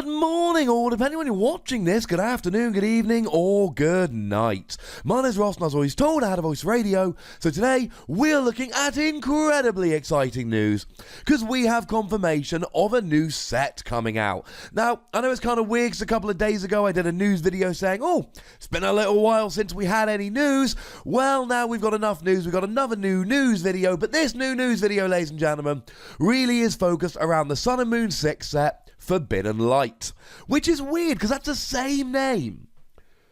Good morning, or depending on when you're watching this, good afternoon, good evening, or good night. My name's Ross, and as always told, I had a voice radio. So today, we're looking at incredibly exciting news, because we have confirmation of a new set coming out. Now, I know it's kind of weird, because a couple of days ago, I did a news video saying, oh, it's been a little while since we had any news. Well, now we've got enough news, we've got another new news video, but this new news video, ladies and gentlemen, really is focused around the Sun and Moon 6 set, Forbidden Light, which is weird because that's the same name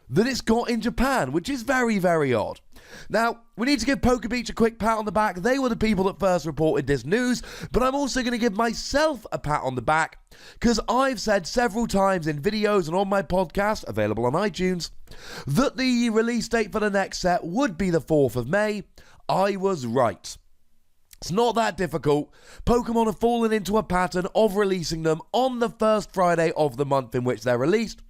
that it's got in Japan, which is very, very odd. Now, we need to give PokeBeach a quick pat on the back. They were the people that first reported this news, but I'm also going to give myself a pat on the back because I've said several times in videos and on my podcast, available on iTunes, that the release date for the next set would be the 4th of May. I was right. It's not that difficult. Pokemon have fallen into a pattern of releasing them on the first Friday of the month in which they're released,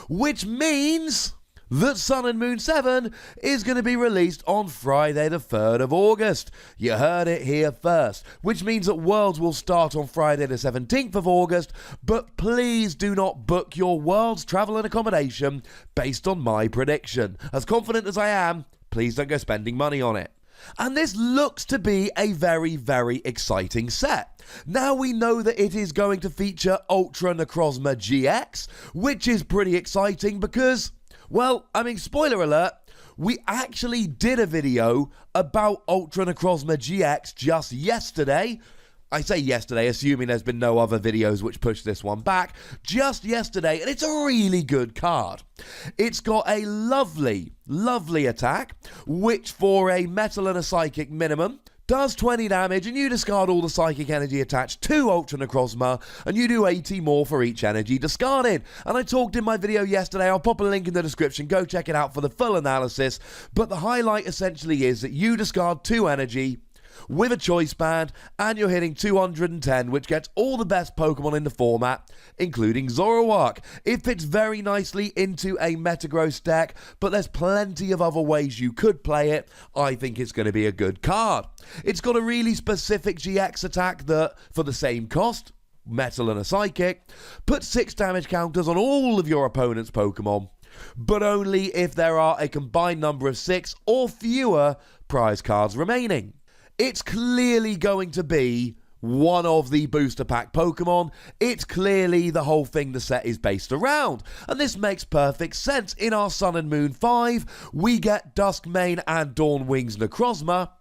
which means that Sun and Moon 7 is going to be released on Friday the 3rd of August. You heard it here first, which means that Worlds will start on Friday the 17th of August, but please do not book your Worlds travel and accommodation based on my prediction. As confident as I am, please don't go spending money on it. And this looks to be a very, very exciting set. Now we know that it is going to feature Ultra Necrozma GX, which is pretty exciting because, well, I mean, spoiler alert, we actually did a video about Ultra Necrozma GX just yesterday. I say yesterday, assuming there's been no other videos which push this one back. Just yesterday, and it's a really good card. It's got a lovely, lovely attack, which for a metal and a psychic minimum, does 20 damage, and you discard all the psychic energy attached to Ultra Necrozma, and you do 80 more for each energy discarded. And I talked in my video yesterday, I'll pop a link in the description, go check it out for the full analysis, but the highlight essentially is that you discard 2 energy, with a choice band, and you're hitting 210, which gets all the best Pokemon in the format, including Zoroark. It fits very nicely into a Metagross deck, but there's plenty of other ways you could play it. I think it's going to be a good card. It's got a really specific GX attack that, for the same cost, Metal and a Psychic, puts 6 damage counters on all of your opponent's Pokemon, but only if there are a combined number of 6 or fewer prize cards remaining. It's clearly going to be one of the booster pack Pokemon. It's clearly the whole thing the set is based around. And this makes perfect sense. In our Sun and Moon 5, we get Duskmane and Dawnwing's Necrozma.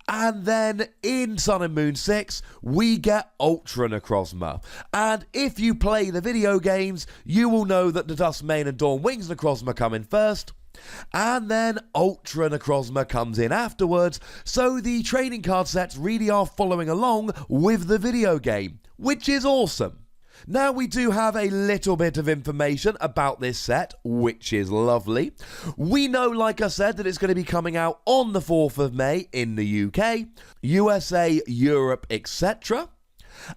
And then in Sun and Moon 6, we get Ultra Necrozma. And if you play the video games, you will know that the Duskmane and Dawnwing's Necrozma come in first. And then Ultra Necrozma comes in afterwards, so the trading card sets really are following along with the video game, which is awesome. Now we do have a little bit of information about this set, which is lovely. We know, like I said, that it's going to be coming out on the 4th of May in the UK, USA, Europe, etc.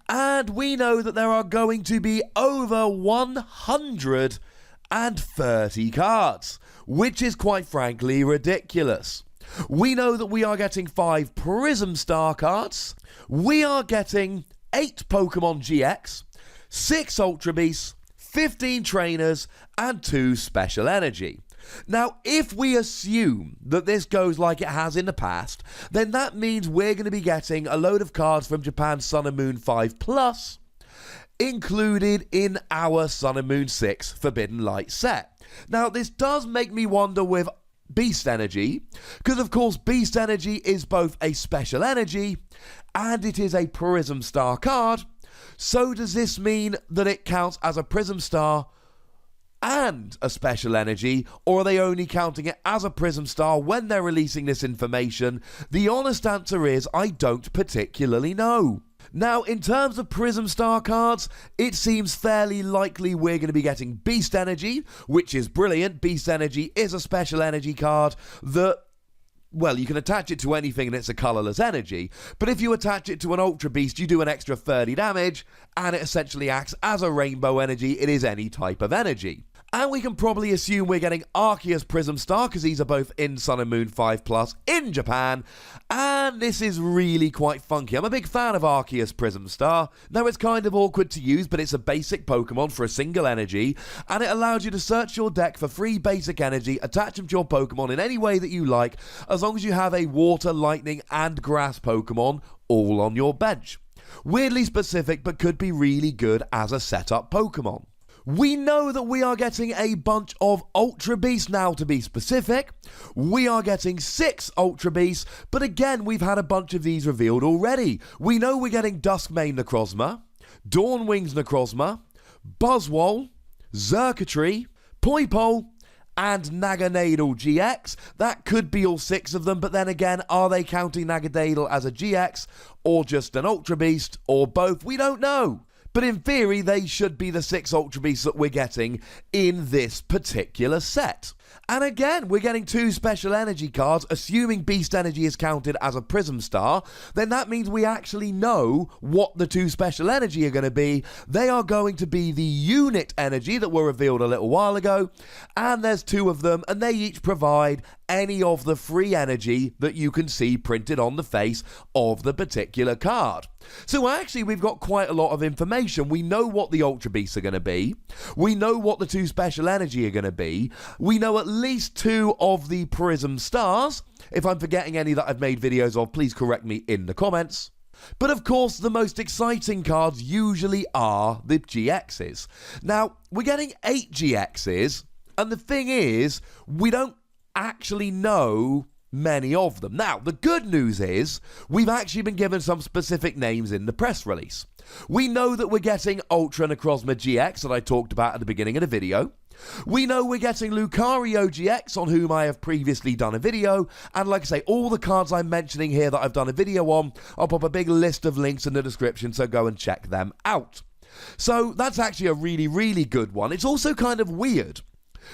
And we know that there are going to be over 130 cards, which is quite frankly ridiculous. We know that we are getting 5 Prism Star cards, we are getting 8 Pokemon GX, 6 Ultra Beasts, 15 Trainers, and 2 Special Energy. Now, if we assume that this goes like it has in the past, then that means we're going to be getting a load of cards from Japan's Sun and Moon 5 Plus, included in our Sun and Moon 6 Forbidden Light set. Now, this does make me wonder with Beast Energy, because of course Beast Energy is both a special energy and it is a Prism Star card. So does this mean that it counts as a Prism Star and a special energy, or are they only counting it as a Prism Star when they're releasing this information? The honest answer is I don't particularly know. Now, in terms of Prism Star cards, it seems fairly likely we're going to be getting Beast Energy, which is brilliant. Beast Energy is a special energy card that, well, you can attach it to anything and it's a colourless energy, but if you attach it to an Ultra Beast, you do an extra 30 damage, and it essentially acts as a rainbow energy. It is any type of energy. And we can probably assume we're getting Arceus Prism Star, because these are both in Sun and Moon 5+ in Japan. And this is really quite funky. I'm a big fan of Arceus Prism Star. Now, it's kind of awkward to use, but it's a basic Pokemon for a single energy, and it allows you to search your deck for free basic energy, attach them to your Pokemon in any way that you like, as long as you have a Water, Lightning, and Grass Pokemon all on your bench. Weirdly specific, but could be really good as a setup Pokemon. We know that we are getting a bunch of Ultra Beasts now, to be specific. We are getting 6 Ultra Beasts, but again, we've had a bunch of these revealed already. We know we're getting Duskmane Necrozma, Dawnwings Necrozma, Buzzwole, Xurkitree, Poipole, and Naganadel GX. That could be all 6 of them, but then again, are they counting Naganadel as a GX, or just an Ultra Beast, or both? We don't know. But in theory, they should be the 6 Ultra Beasts that we're getting in this particular set. And again, we're getting 2 special energy cards. Assuming Beast Energy is counted as a Prism Star, then that means we actually know what the 2 special energy are going to be. They are going to be the unit energy that were revealed a little while ago, and there's 2 of them, and they each provide any of the free energy that you can see printed on the face of the particular card. So actually, we've got quite a lot of information. We know what the Ultra Beasts are going to be. We know what the 2 special energy are going to be. We know at least 2 of the Prism Stars. If I'm forgetting any that I've made videos of, please correct me in the comments. But of course, the most exciting cards usually are the GXs. Now, we're getting 8 GXs, and the thing is, we don't actually know many of them. Now, the good news is we've actually been given some specific names in the press release. We know that we're getting Ultra Necrozma GX that I talked about at the beginning of the video. We know we're getting Lucario GX, on whom I have previously done a video, and like I say, all the cards I'm mentioning here that I've done a video on, I'll pop a big list of links in the description, so go and check them out. So that's actually a really, really good one. It's also kind of weird,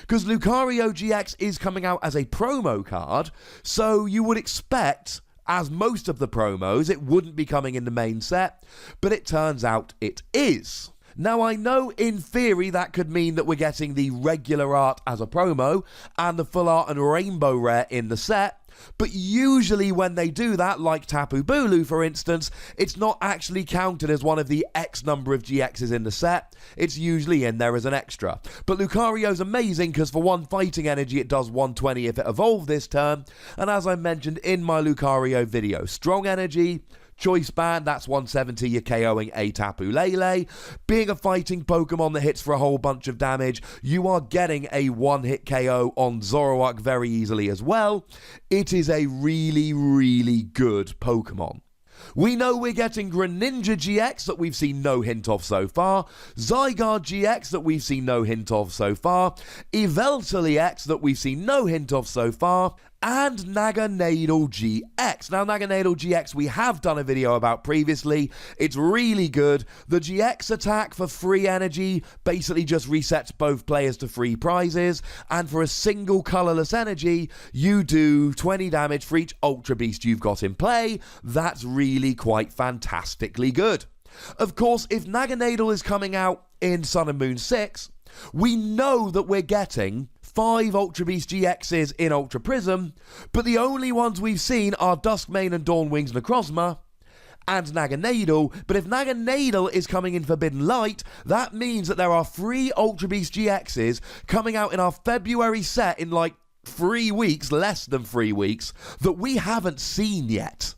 because Lucario GX is coming out as a promo card, so you would expect, as most of the promos, it wouldn't be coming in the main set, but it turns out it is. Now, I know in theory that could mean that we're getting the regular art as a promo and the full art and rainbow rare in the set, but usually when they do that, like Tapu Bulu for instance, it's not actually counted as one of the X number of GXs in the set. It's usually in there as an extra. But Lucario's amazing because for 1 fighting energy it does 120 if it evolved this turn, and as I mentioned in my Lucario video, strong energy, Choice Band, that's 170, you're KOing a Tapu Lele. Being a fighting Pokemon that hits for a whole bunch of damage, you are getting a 1-hit KO on Zoroark very easily as well. It is a really, really good Pokemon. We know we're getting Greninja GX that we've seen no hint of so far, Zygarde GX that we've seen no hint of so far, Yveltal EX that we've seen no hint of so far, and Naganadel GX. Now, Naganadel GX we have done a video about previously. It's really good. The GX attack for free energy basically just resets both players to free prizes, and for a single colourless energy, you do 20 damage for each Ultra Beast you've got in play. That's really quite fantastically good. Of course, if Naganadel is coming out in Sun and Moon 6, we know that we're getting 5 Ultra Beast GXs in Ultra Prism, but the only ones we've seen are Duskmane and Dawnwings Necrozma and Naganadel. But if Naganadel is coming in Forbidden Light, that means that there are 3 Ultra Beast GXs coming out in our February set in like 3 weeks, less than 3 weeks, that we haven't seen yet.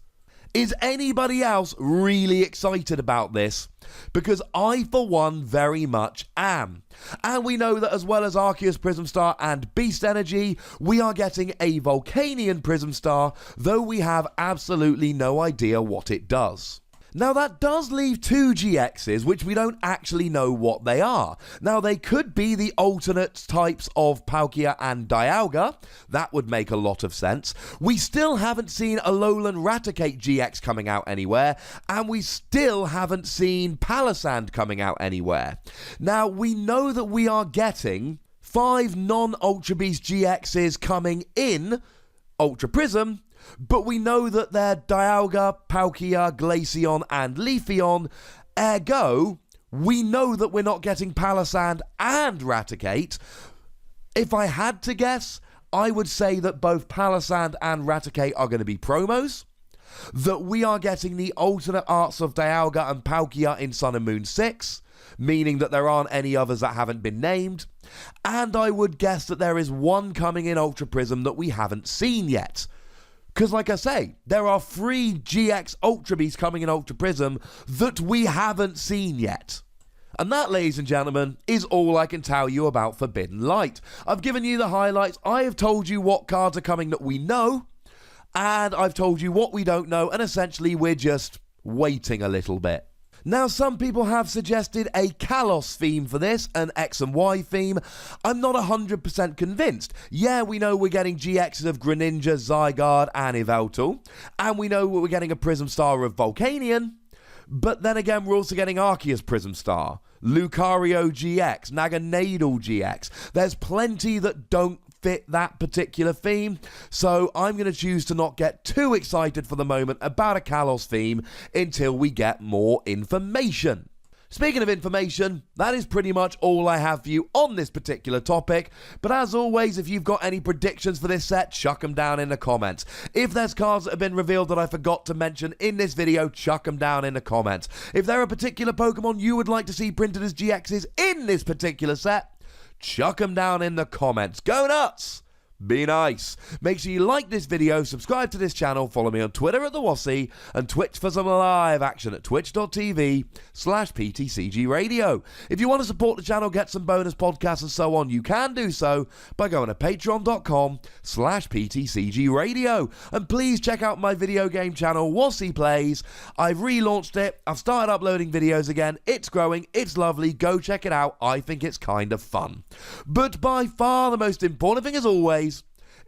Is anybody else really excited about this? Because I, for one, very much am. And we know that as well as Arceus Prism Star and Beast Energy, we are getting a Volcanion Prism Star, though we have absolutely no idea what it does. Now, that does leave 2 GXs, which we don't actually know what they are. Now, they could be the alternate types of Palkia and Dialga. That would make a lot of sense. We still haven't seen Alolan Raticate GX coming out anywhere, and we still haven't seen Palisand coming out anywhere. Now, we know that we are getting 5 non-Ultra Beast GXs coming in Ultra Prism, but we know that they're Dialga, Palkia, Glaceon, and Leafeon. Ergo, we know that we're not getting Palossand and Raticate. If I had to guess, I would say that both Palossand and Raticate are going to be promos, that we are getting the alternate arts of Dialga and Palkia in Sun and Moon 6, meaning that there aren't any others that haven't been named, and I would guess that there is one coming in Ultra Prism that we haven't seen yet. Because like I say, there are 3 GX Ultra Beasts coming in Ultra Prism that we haven't seen yet. And that, ladies and gentlemen, is all I can tell you about Forbidden Light. I've given you the highlights, I have told you what cards are coming that we know, and I've told you what we don't know, and essentially we're just waiting a little bit. Now, some people have suggested a Kalos theme for this, an X and Y theme. I'm not 100% convinced. Yeah, we know we're getting GXs of Greninja, Zygarde, and Yveltal, and we know we're getting a Prism Star of Volcanion, but then again, we're also getting Arceus Prism Star, Lucario GX, Naganadel GX. There's plenty that don't fit that particular theme, so I'm going to choose to not get too excited for the moment about a Kalos theme until we get more information. Speaking of information, that is pretty much all I have for you on this particular topic, but as always, if you've got any predictions for this set, chuck them down in the comments. If there's cards that have been revealed that I forgot to mention in this video, chuck them down in the comments. If there are particular Pokemon you would like to see printed as GXs in this particular set, chuck them down in the comments. Go nuts! Be nice. Make sure you like this video, subscribe to this channel, follow me on Twitter at @TheWossy, and Twitch for some live action at twitch.tv/PTCGRadio. If you want to support the channel, get some bonus podcasts and so on, you can do so by going to patreon.com/PTCGRadio. And please check out my video game channel, Wossy Plays. I've relaunched it, I've started uploading videos again, it's growing, it's lovely, go check it out, I think it's kind of fun. But by far the most important thing as always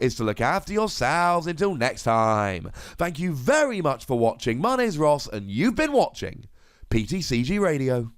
is to look after yourselves until next time. Thank you very much for watching. My name's Ross, and you've been watching PTCG Radio.